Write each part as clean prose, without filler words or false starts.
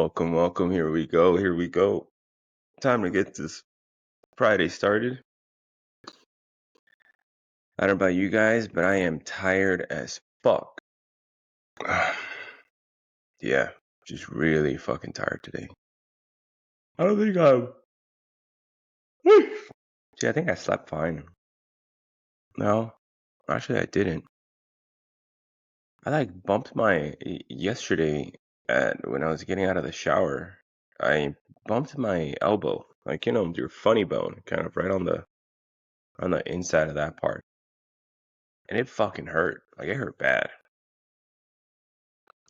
Welcome, welcome. Here we go. Here we go. Time to get this Friday started. I don't know about you guys, but I am tired as fuck. Yeah, just really fucking tired today. I don't think I'm. See, I think I slept fine. No, actually, I didn't. I like bumped my yesterday when I was getting out of the shower. I bumped my elbow, like your funny bone, kind of right on the inside of that part. And it fucking hurt. Like it hurt bad.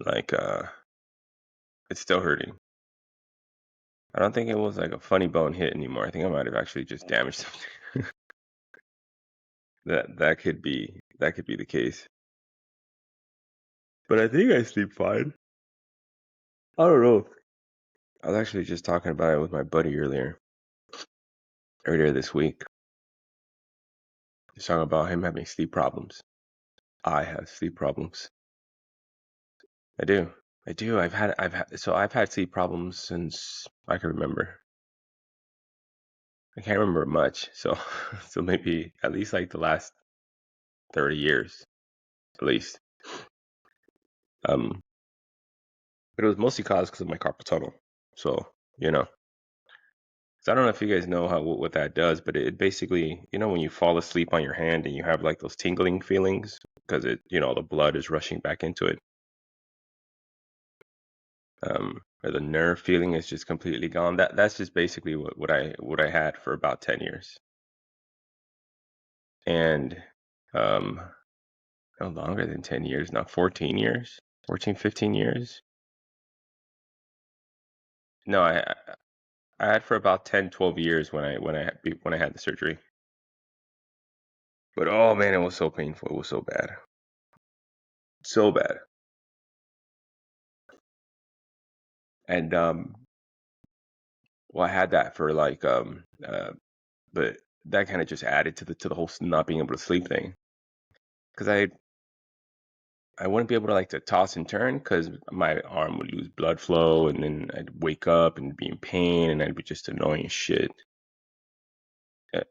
Like it's still hurting. I don't think it was like a funny bone hit anymore. I think I might have actually just damaged something. That could be the case. But I think I sleep fine. I don't know. I was actually just talking about it with my buddy earlier this week. He's talking about him having sleep problems. I have sleep problems. I do. I do. I've had sleep problems since I can remember. I can't remember much, so so maybe at least like the last 30 years, at least. Um, but it was mostly caused because of my carpal tunnel. So, so I don't know if you guys know what that does, but it basically, when you fall asleep on your hand and you have like those tingling feelings because the blood is rushing back into it. Or the nerve feeling is just completely gone. That's just basically what I had for about 10 years. And um no longer than 10 years, now 14 years, 14, 15 years. No, I had for about 10, 12 years when I had the surgery. But oh man, it was so painful. It was so bad. So bad. And well, I had that for like but that kind of just added to the whole not being able to sleep thing. Cuz I wouldn't be able to like to toss and turn cuz my arm would lose blood flow and then I'd wake up and be in pain and I'd be just annoying as shit.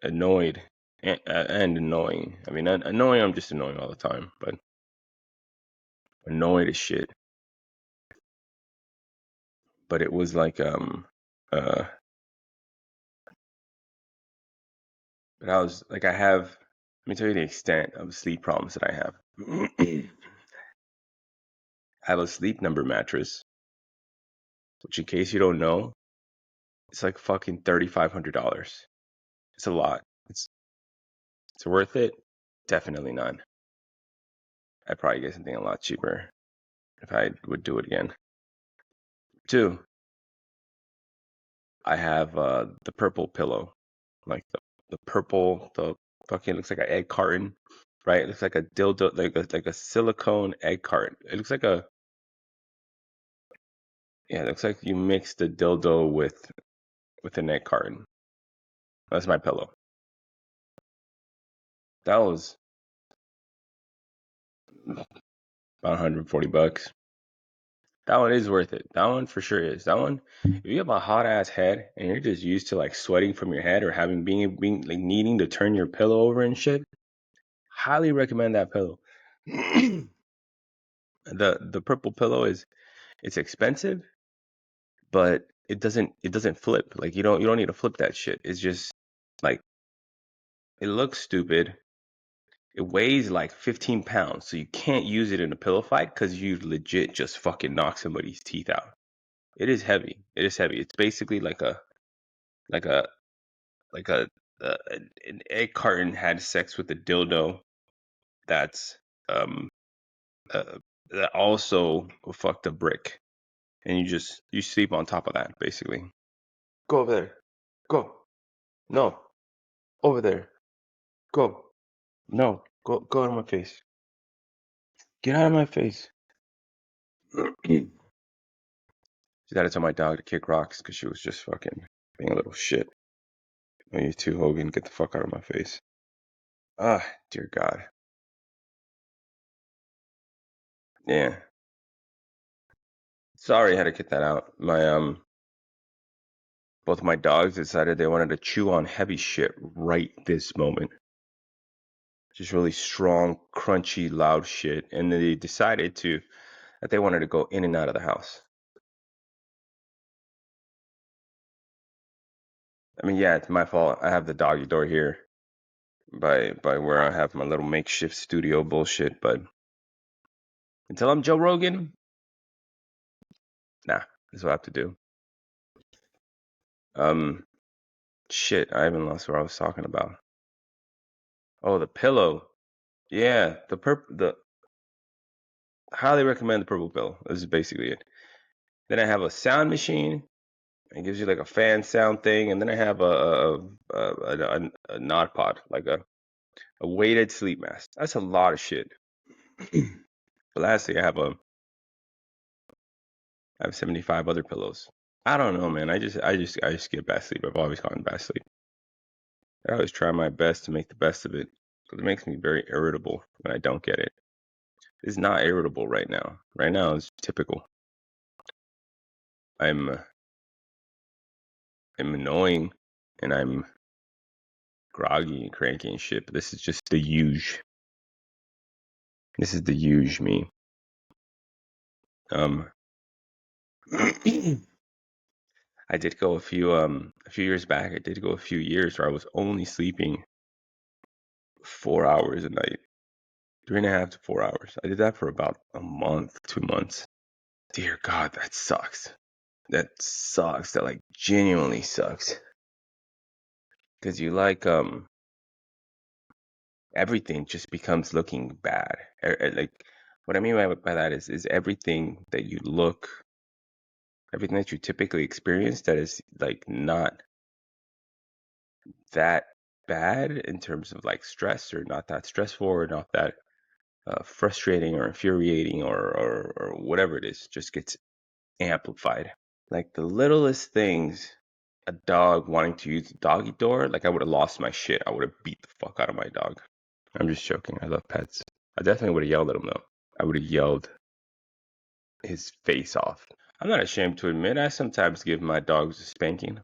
Annoyed and annoying. I mean, annoying, I'm just annoying all the time, but annoyed as shit. But it was like uh but I was like let me tell you the extent of the sleep problems that I have. I have a Sleep Number mattress, which in case you don't know, it's like fucking $3,500. It's a lot. It's worth it? Definitely not. I'd probably get something a lot cheaper if I would do it again. Two, I have the purple pillow, like the purple, the fucking looks like an egg carton, right? It looks like a dildo, like a silicone egg carton. It looks like it looks like you mixed the dildo with an egg carton. That's my pillow. That was about $140. That one is worth it. That one for sure is. That one, if you have a hot ass head and you're just used to like sweating from your head or being like needing to turn your pillow over and shit, highly recommend that pillow. The purple pillow it's expensive, but it doesn't flip. Like you don't need to flip that shit. It's just like it looks stupid. It weighs like 15 pounds, so you can't use it in a pillow fight because you legit just fucking knock somebody's teeth out. It is heavy. It is heavy. It's basically like a like a an egg carton had sex with a dildo that's um that also fucked a brick, and you sleep on top of that basically. Go over there. Go. No. Over there. Go. No. Go out of my face. Get out of my face. She had to tell my dog to kick rocks because she was just fucking being a little shit. No, you too, Hogan. Get the fuck out of my face. Ah, dear God. Yeah. Sorry, I had to get that out. Both my dogs decided they wanted to chew on heavy shit right this moment. Just really strong, crunchy, loud shit. And they decided that they wanted to go in and out of the house. I mean, yeah, it's my fault. I have the doggy door here by where I have my little makeshift studio bullshit. But until I'm Joe Rogan, nah, that's what I have to do. Um, shit, I even lost what I was talking about. Oh, the pillow. Yeah, the highly recommend the purple pillow. This is basically it. Then I have a sound machine. It gives you like a fan sound thing, and then I have a Nod Pod, like a weighted sleep mask. That's a lot of shit. But lastly, I have 75 other pillows. I don't know, man. I just get bad sleep. I've always gotten bad sleep. I always try my best to make the best of it, but it makes me very irritable when I don't get it. It's not irritable right now. Right now is typical. I'm I'm annoying and I'm groggy and cranky and shit, but this is just the huge. This is the huge me. Um, I did go a few years back. I did go a few years where I was only sleeping 4 hours a night, 3.5 to 4 hours. I did that for about a month, 2 months. Dear God, that sucks. That sucks. That like genuinely sucks. Because you everything just becomes looking bad. Like what I mean by that is everything that you look, everything that you typically experience that is like not that bad in terms of like stress or not that stressful or not that frustrating or infuriating or whatever it is just gets amplified. Like the littlest things, a dog wanting to use the doggy door, like I would have lost my shit. I would have beat the fuck out of my dog. I'm just joking. I love pets. I definitely would have yelled at him though. I would have yelled his face off. I'm not ashamed to admit I sometimes give my dogs a spanking.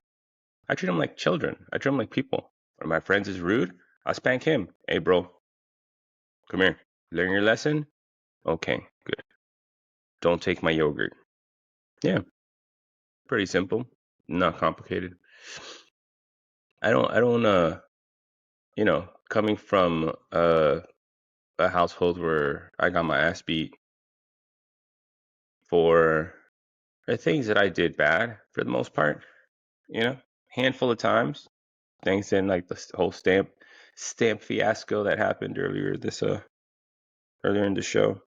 I treat them like children. I treat them like people. When my friends is rude, I spank him. Hey bro, come here. Learn your lesson? Okay, good. Don't take my yogurt. Yeah, pretty simple. Not complicated. I don't coming from a household where I got my ass beat for the things that I did bad for the most part, handful of times. Things in like the whole stamp fiasco that happened earlier in the show.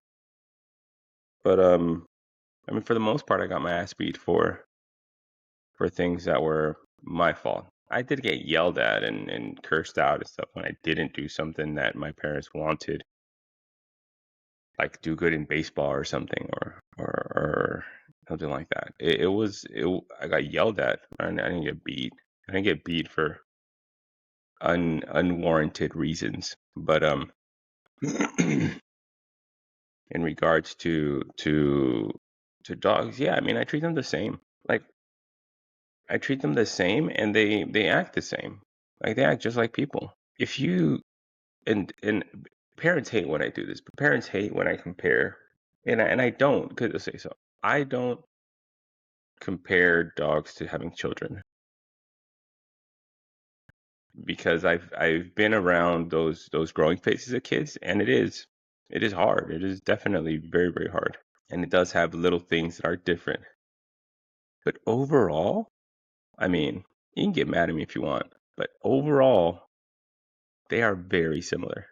But I mean for the most part I got my ass beat for things that were my fault. I did get yelled at and cursed out and stuff when I didn't do something that my parents wanted, like do good in baseball or something, or something like that. I got yelled at. I didn't get beat. I didn't get beat for unwarranted reasons. But in regards to dogs, yeah, I mean I treat them the same. Like I treat them the same, and they act the same. Like they act just like people. If you and parents hate when I do this, but parents hate when I compare, and I don't because say so. I don't compare dogs to having children because I've been around those growing phases of kids, and it is hard. It is definitely very very hard, and it does have little things that are different. But overall, I mean, you can get mad at me if you want, but overall, they are very similar.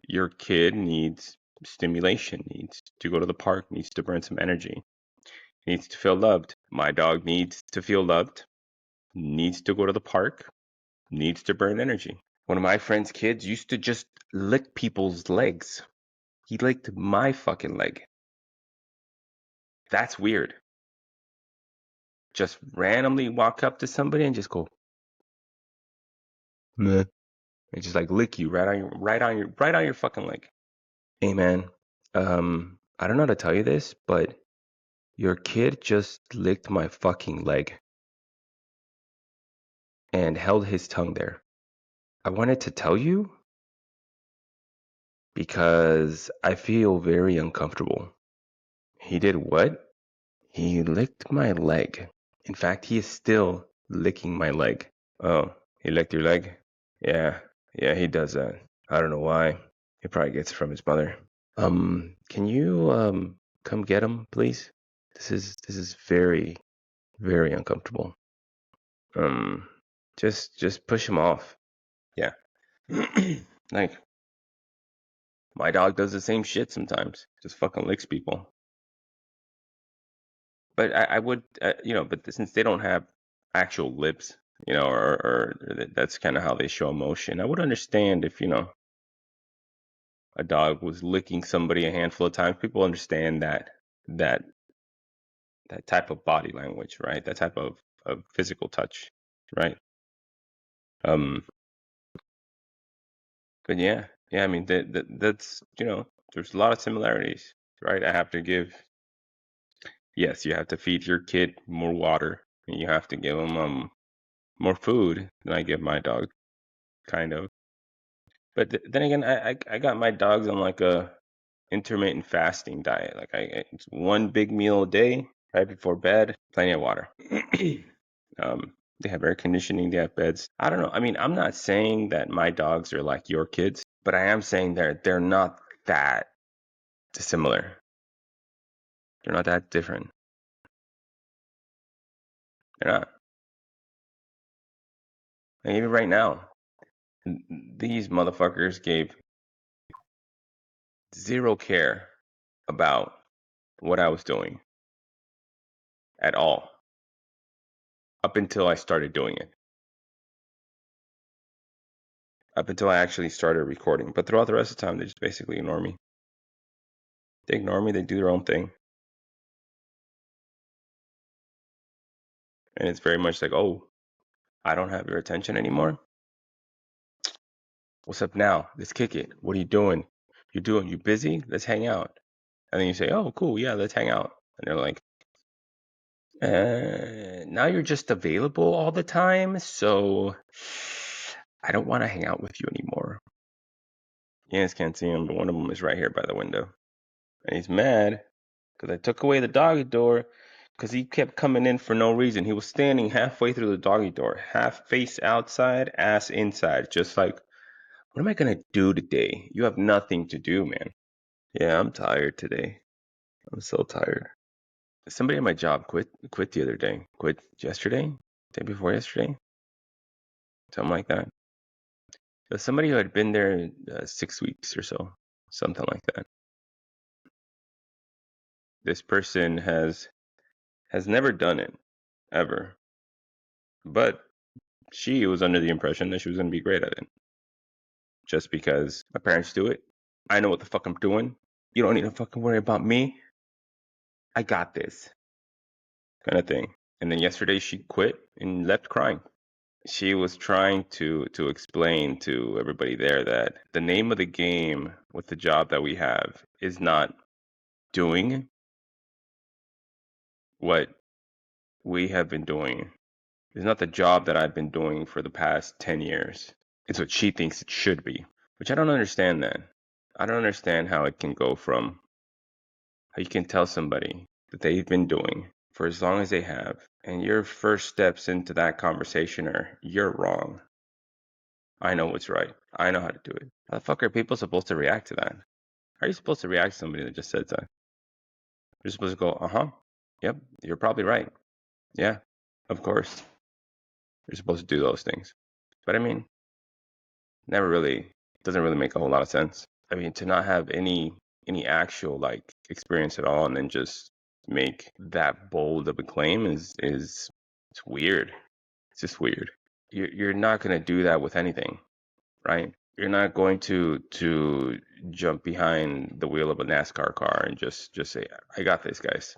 Your kid needs stimulation, needs to go to the park, needs to burn some energy, needs to feel loved. My dog needs to feel loved, needs to go to the park, needs to burn energy. One of my friend's kids used to just lick people's legs. He licked my fucking leg. That's weird. Just randomly walk up to somebody and just go, meh, and just like lick you right on your fucking leg. Hey man, I don't know how to tell you this, but Your kid just licked my fucking leg and held his tongue there. I wanted to tell you because I feel very uncomfortable. He did what? He licked my leg. In fact, he is still licking my leg. Oh, he licked your leg? Yeah, yeah, he does that. I don't know why. He probably gets it from his mother. Can you come get him, please? This is very, very uncomfortable. Um, just push him off. Yeah. Like my dog does the same shit sometimes. Just fucking licks people. But I would, but since they don't have actual lips, or that's kind of how they show emotion. I would understand if, a dog was licking somebody a handful of times. People understand that that type of body language, right? That type of physical touch, right? Um, but yeah. I mean, that's there's a lot of similarities, right? I have to give. Yes, you have to feed your kid more water, and you have to give him more food than I give my dog, kind of. But then again, I got my dogs on like a intermittent fasting diet. Like it's one big meal a day right before bed, plenty of water. They have air conditioning, they have beds. I don't know. I mean, I'm not saying that my dogs are like your kids, but I am saying they're not that dissimilar. They're not that different. They're not. And even right now, these motherfuckers gave zero care about what I was doing at all up until I started doing it. Up until I actually started recording. But throughout the rest of the time, they just basically ignore me. They ignore me, they do their own thing. And it's very much like, oh, I don't have your attention anymore. What's up now? Let's kick it. What are you doing? You busy? Let's hang out. And then you say, oh, cool, yeah, let's hang out. And they're like, now you're just available all the time, so I don't want to hang out with you anymore. You guys can't see him, but one of them is right here by the window. And he's mad because I took away the doggy door because he kept coming in for no reason. He was standing halfway through the doggy door, half face outside, ass inside, just like, what am I gonna do today? You have nothing to do, man. Yeah, I'm tired today. I'm so tired. Somebody at my job quit the other day. Quit yesterday, day before yesterday, something like that. It was somebody who had been there 6 weeks or so, something like that. This person has never done it ever, but she was under the impression that she was gonna be great at it, just because my parents do it. I know what the fuck I'm doing. You don't need to fucking worry about me. I got this, kind of thing. And then yesterday she quit and left crying. She was trying to explain to everybody there that the name of the game with the job that we have is not doing what we have been doing. It's not the job that I've been doing for the past 10 years. It's what she thinks it should be, which I don't understand that. I don't understand how it can go from how you can tell somebody that they've been doing for as long as they have, and your first steps into that conversation are, you're wrong. I know what's right. I know how to do it. How the fuck are people supposed to react to that? How are you supposed to react to somebody that just said that? You're supposed to go, uh-huh. Yep, you're probably right. Yeah, of course. You're supposed to do those things. But I mean, never really doesn't really make a whole lot of sense. I mean, to not have any actual like experience at all and then just make that bold of a claim is it's weird. It's just weird. You're not gonna do that with anything, right? You're not going to jump behind the wheel of a NASCAR car and just say, I got this, guys.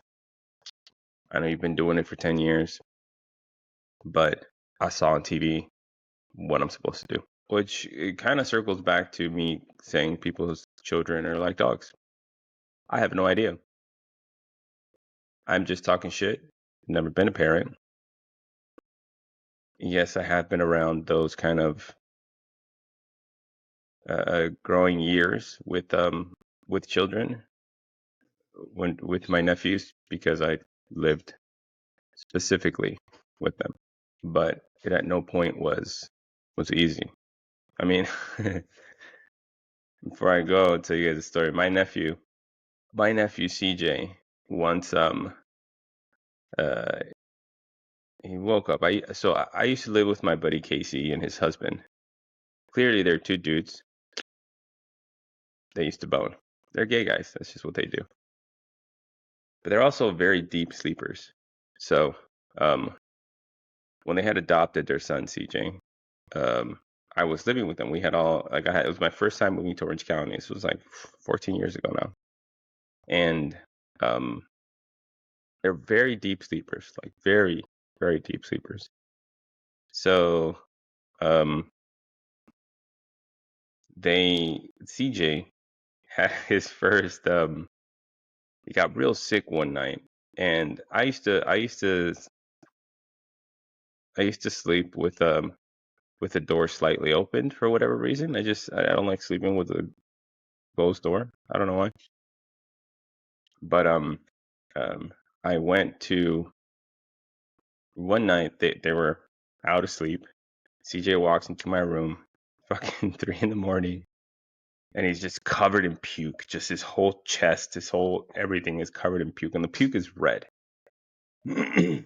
I know you've been doing it for 10 years, but I saw on TV what I'm supposed to do. Which it kind of circles back to me saying people's children are like dogs. I have no idea. I'm just talking shit. Never been a parent. Yes, I have been around those kind of growing years with children, when with my nephews, because I lived specifically with them. But it at no point was easy. I mean, before I go, I'll tell you guys a story. My nephew CJ, once uh he woke up. I used to live with my buddy Casey and his husband. Clearly, they're two dudes. They used to bone. They're gay guys. That's just what they do. But they're also very deep sleepers. So, um, when they had adopted their son CJ, um, I was living with them. We had all like it was my first time moving to Orange County. This was like 14 years ago now, and um, they're very deep sleepers, like very very deep sleepers. So, um, they CJ had his first he got real sick one night, and I used to sleep with the door slightly opened for whatever reason. I don't like sleeping with a closed door. I don't know why. But um I went to one night, they were out of sleep. CJ walks into my room, fucking 3 in the morning, and he's just covered in puke. Just his whole chest, his whole everything is covered in puke, and the puke is red. The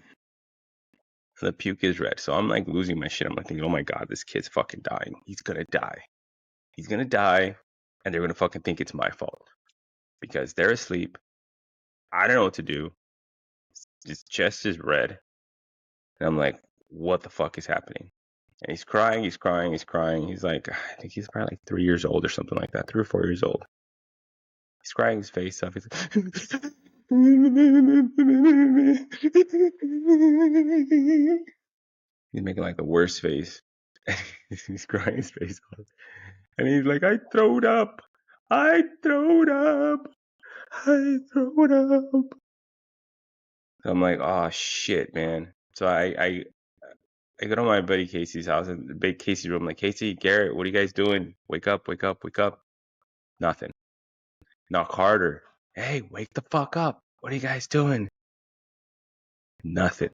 puke is red. So I'm like losing my shit. I'm like thinking, oh my god, this kid's fucking dying. He's gonna die. He's gonna die, and they're gonna fucking think it's my fault because they're asleep. I don't know what to do. His chest is red, and I'm like, what the fuck is happening? And he's crying, he's crying, he's crying. He's like, I think he's probably like 3 years old or something like that, 3 or 4 years old. He's crying his face off. He's like, he's making like the worst face. He's crying his face off. And he's like, I throwed up. I throwed up. I throwed up. So I'm like, oh shit, man. So I go to my buddy Casey's house in the big Casey room. Like, Casey, Garrett, what are you guys doing? Wake up, wake up, wake up. Nothing. Knock harder. Hey, wake the fuck up. What are you guys doing? Nothing.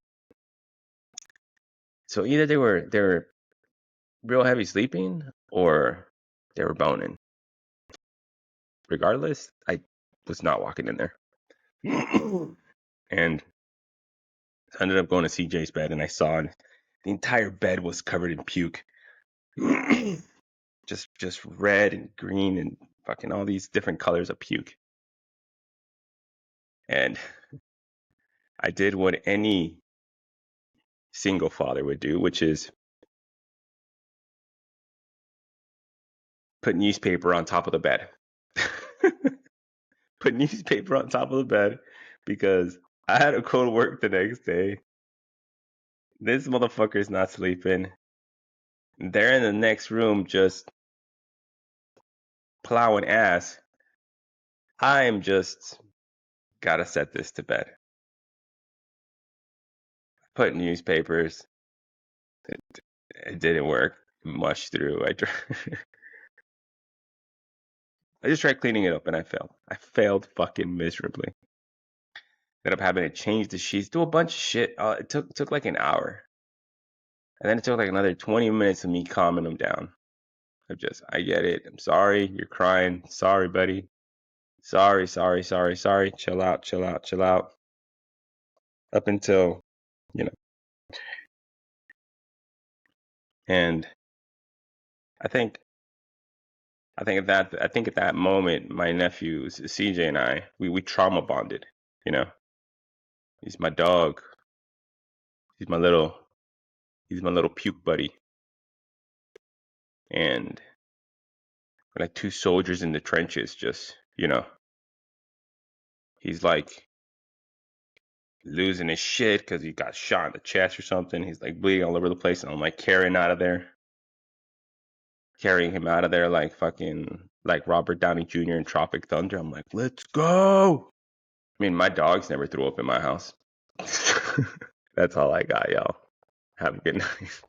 So either they were real heavy sleeping or they were boning. Regardless, I was not walking in there. And I ended up going to CJ's bed, and I saw the entire bed was covered in puke. just red and green and fucking all these different colors of puke. And I did what any single father would do, which is put newspaper on top of the bed. Put newspaper on top of the bed because I had to go to work the next day. This motherfucker's not sleeping. They're in the next room just plowing ass. I'm just gotta set this to bed. Put newspapers. It, it didn't work much through. I just tried cleaning it up and I failed. I failed fucking miserably. Ended up having to change the sheets, do a bunch of shit. It took like an hour, and then it took like another 20 minutes of me calming them down. I get it. I'm sorry. You're crying. Sorry, buddy. Sorry, sorry, sorry, sorry. Chill out, chill out, chill out. Up until, you know, and I think, I think at that moment, my nephews, CJ and we trauma bonded. You know, he's my dog. He's my little, he's my little puke buddy, and we're like two soldiers in the trenches. Just, he's like losing his shit because he got shot in the chest or something. He's like bleeding all over the place, and I'm like carrying him out of there like fucking like Robert Downey Jr. in Tropic Thunder. I'm like, let's go. I mean, my dogs never threw up in my house. That's all I got, y'all. Have a good night.